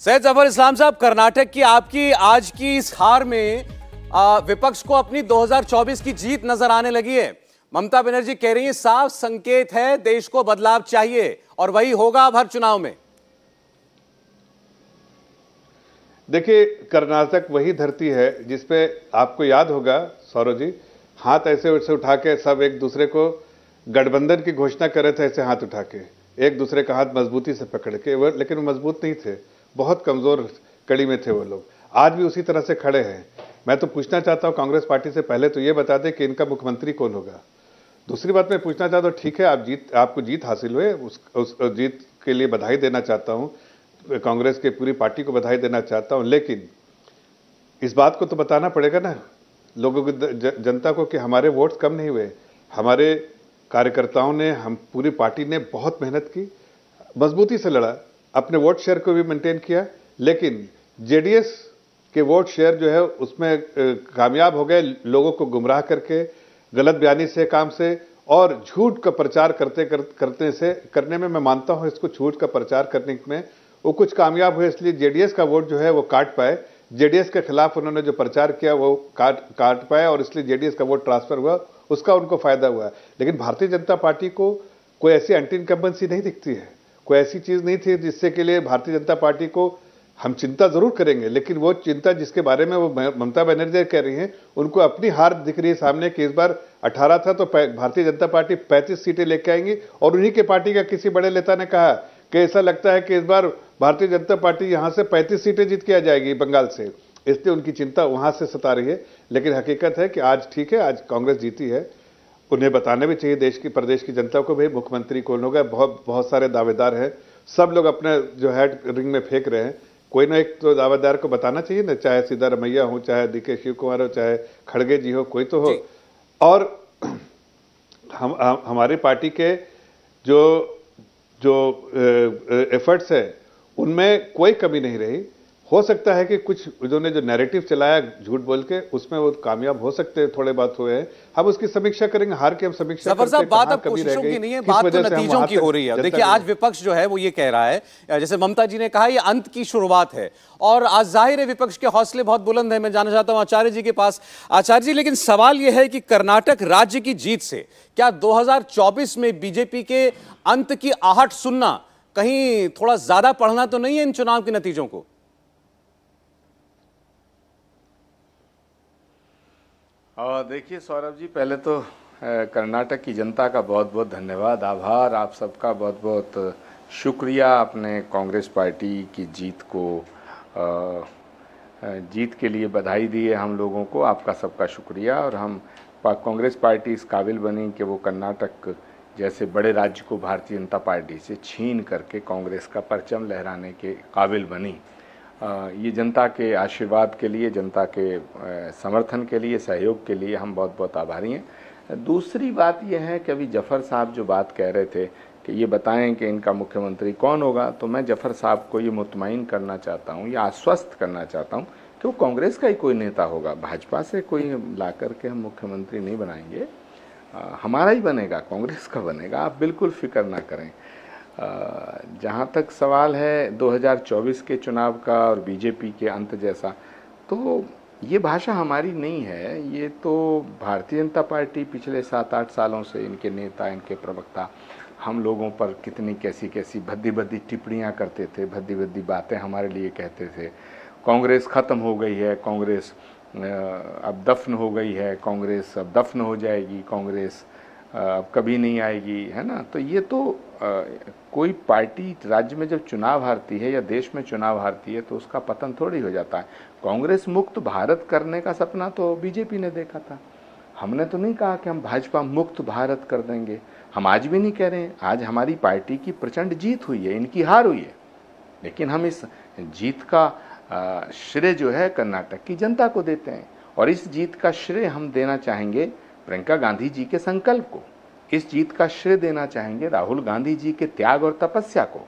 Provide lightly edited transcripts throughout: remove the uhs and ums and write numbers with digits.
सैयद जफर इस्लाम साहब, कर्नाटक की आपकी आज की इस हार में विपक्ष को अपनी 2024 की जीत नजर आने लगी है। ममता बनर्जी कह रही है साफ संकेत है, देश को बदलाव चाहिए और वही होगा अब हर चुनाव में। देखिए, कर्नाटक वही धरती है जिसपे आपको याद होगा सौरभ जी, हाथ ऐसे वैसे उठा के सब एक दूसरे को गठबंधन की घोषणा कर रहे थे, ऐसे हाथ उठा के एक दूसरे का हाथ मजबूती से पकड़ के, वो लेकिन वो मजबूत नहीं थे, बहुत कमजोर कड़ी में थे वो लोग। आज भी उसी तरह से खड़े हैं। मैं तो पूछना चाहता हूं कांग्रेस पार्टी से, पहले तो ये बता दें कि इनका मुख्यमंत्री कौन होगा। दूसरी बात मैं पूछना चाहता हूं, ठीक है आपको जीत हासिल हुए, उस जीत के लिए बधाई देना चाहता हूं, कांग्रेस के पूरी पार्टी को बधाई देना चाहता हूं, लेकिन इस बात को तो बताना पड़ेगा ना लोगों को, जनता को, कि हमारे वोट्स कम नहीं हुए। हमारे कार्यकर्ताओं ने, हम पूरी पार्टी ने बहुत मेहनत की, मजबूती से लड़ा, अपने वोट शेयर को भी मेंटेन किया, लेकिन जेडीएस के वोट शेयर जो है उसमें कामयाब हो गए, लोगों को गुमराह करके, गलत बयानी से, काम से और झूठ का प्रचार करने में मैं मानता हूं, इसको झूठ का प्रचार करने में वो कुछ कामयाब हुए, इसलिए जेडीएस का वोट जो है वो काट पाए। जेडीएस के खिलाफ उन्होंने जो प्रचार किया वो काट पाए और इसलिए जेडीएस का वोट ट्रांसफर हुआ, उसका उनको फायदा हुआ। लेकिन भारतीय जनता पार्टी को कोई ऐसी एंटी इनकम्बेंसी नहीं दिखती है, कोई ऐसी चीज नहीं थी जिससे के लिए भारतीय जनता पार्टी को हम चिंता जरूर करेंगे, लेकिन वो चिंता जिसके बारे में वो ममता बनर्जी कह रही हैं, उनको अपनी हार दिख रही है सामने कि इस बार 18 था तो भारतीय जनता पार्टी 35 सीटें लेके आएंगी। और उन्हीं के पार्टी का किसी बड़े नेता ने कहा कि ऐसा लगता है कि इस बार भारतीय जनता पार्टी यहां से 35 सीटें जीत के आ जाएगी बंगाल से, इसलिए उनकी चिंता वहां से सता रही है। लेकिन हकीकत है कि आज ठीक है, आज कांग्रेस जीती है, उन्हें बताना भी चाहिए देश की, प्रदेश की जनता को भी मुख्यमंत्री कौन होगा। बहुत सारे दावेदार हैं, सब लोग अपने जो है रिंग में फेंक रहे हैं, कोई ना एक तो दावेदार को बताना चाहिए ना, चाहे सिद्धारमैया हो, चाहे डीके शिव कुमार हो, चाहे खड़गे जी हो, कोई तो हो। और हमारी पार्टी के जो एफर्ट्स है उनमें कोई कमी नहीं रही। हो सकता है कि कुछ उन्होंने जो नैरेटिव चलाया झूठ बोल के, उसमें वो कामयाब हो सकते हैं, थोड़े बात हुए हैं, हम उसकी समीक्षा करेंगे, हार के हम समीक्षा करेंगे। साहब, बात अब कोशिशों की नहीं है, बात तो नतीजों की हो रही है। देखिए, आज विपक्ष जो है वो ये कह रहा है, जैसे ममता जी ने कहा, ये अंत की शुरुआत है और आज जाहिर है विपक्ष के हौसले बहुत बुलंद है। मैं जानना चाहता हूं आचार्य जी के पास। आचार्य जी, लेकिन सवाल यह है कि कर्नाटक राज्य की जीत से क्या 2024 में बीजेपी के अंत की आहट सुनना कहीं थोड़ा ज्यादा पढ़ना तो नहीं है इन चुनाव के नतीजों को? देखिए सौरभ जी, पहले तो कर्नाटक की जनता का बहुत बहुत धन्यवाद, आभार, आप सबका बहुत बहुत शुक्रिया। आपने कांग्रेस पार्टी की जीत के लिए बधाई दी है हम लोगों को, आपका सबका शुक्रिया। और हम कांग्रेस पार्टी इस काबिल बनी कि वो कर्नाटक जैसे बड़े राज्य को भारतीय जनता पार्टी से छीन करके कांग्रेस का परचम लहराने के काबिल बनी। ये जनता के आशीर्वाद के लिए, जनता के समर्थन के लिए, सहयोग के लिए हम बहुत बहुत आभारी हैं। दूसरी बात यह है कि अभी जफ़र साहब जो बात कह रहे थे कि ये बताएं कि इनका मुख्यमंत्री कौन होगा, तो मैं जफ़र साहब को ये मुतमईन करना चाहता हूँ या आश्वस्त करना चाहता हूँ कि वो कांग्रेस का ही कोई नेता होगा, भाजपा से कोई ला करके हम मुख्यमंत्री नहीं बनाएंगे, हमारा ही बनेगा, कांग्रेस का बनेगा, आप बिल्कुल फिक्र ना करें। जहाँ तक सवाल है 2024 के चुनाव का और बीजेपी के अंत जैसा, तो ये भाषा हमारी नहीं है, ये तो भारतीय जनता पार्टी पिछले 7-8 सालों से, इनके नेता, इनके प्रवक्ता हम लोगों पर कितनी कैसी भद्दी भद्दी टिप्पणियाँ करते थे, भद्दी भद्दी बातें हमारे लिए कहते थे। कांग्रेस ख़त्म हो गई है, कांग्रेस अब दफन हो गई है, कांग्रेस अब दफन हो जाएगी, कांग्रेस अब कभी नहीं आएगी, है ना। तो ये तो कोई पार्टी राज्य में जब चुनाव हारती है या देश में चुनाव हारती है तो उसका पतन थोड़ी हो जाता है। कांग्रेस मुक्त भारत करने का सपना तो बीजेपी ने देखा था, हमने तो नहीं कहा कि हम भाजपा मुक्त भारत कर देंगे, हम आज भी नहीं कह रहे हैं। आज हमारी पार्टी की प्रचंड जीत हुई है, इनकी हार हुई है, लेकिन हम इस जीत का श्रेय जो है कर्नाटक की जनता को देते हैं। और इस जीत का श्रेय हम देना चाहेंगे प्रियंका गांधी जी के संकल्प को, इस जीत का श्रेय देना चाहेंगे राहुल गांधी जी के त्याग और तपस्या को,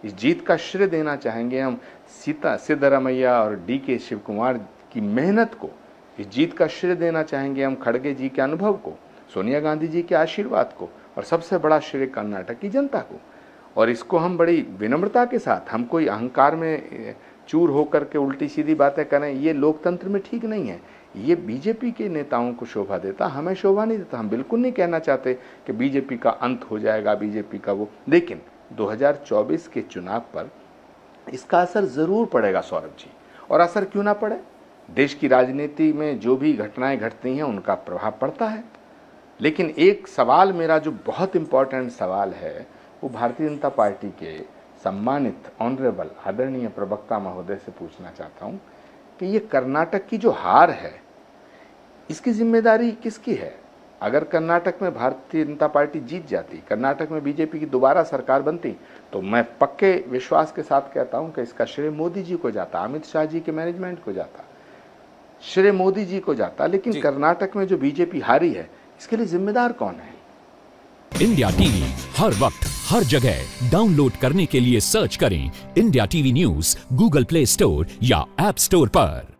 इस जीत का श्रेय देना चाहेंगे हम सिद्धारमैया और डीके शिव कुमार की मेहनत को, इस जीत का श्रेय देना चाहेंगे हम खड़गे जी के अनुभव को, सोनिया गांधी जी के आशीर्वाद को, और सबसे बड़ा श्रेय कर्नाटक की जनता को। और इसको हम बड़ी विनम्रता के साथ, हम कोई अहंकार में चूर होकर के उल्टी सीधी बातें करें, ये लोकतंत्र में ठीक नहीं है। ये बीजेपी के नेताओं को शोभा देता, हमें शोभा नहीं देता। हम बिल्कुल नहीं कहना चाहते कि बीजेपी का अंत हो जाएगा, बीजेपी का वो, लेकिन 2024 के चुनाव पर इसका असर जरूर पड़ेगा सौरभ जी। और असर क्यों ना पड़े, देश की राजनीति में जो भी घटनाएं घटती हैं उनका प्रभाव पड़ता है। लेकिन एक सवाल मेरा जो बहुत इंपॉर्टेंट सवाल है वो भारतीय जनता पार्टी के सम्मानित ऑनरेबल आदरणीय प्रवक्ता महोदय से पूछना चाहता हूं कि ये कर्नाटक की जो हार है इसकी जिम्मेदारी किसकी है? अगर कर्नाटक में भारतीय जनता पार्टी जीत जाती, कर्नाटक में बीजेपी की दोबारा सरकार बनती, तो मैं पक्के विश्वास के साथ कहता हूं कि इसका श्रेय मोदी जी को जाता, अमित शाह जी के मैनेजमेंट को जाता, श्रेय मोदी जी को जाता। लेकिन कर्नाटक में जो बीजेपी हारी है इसके लिए जिम्मेदार कौन है? इंडिया टीवी हर वक्त हर जगह डाउनलोड करने के लिए सर्च करें India TV news Google play store या ऐप स्टोर पर।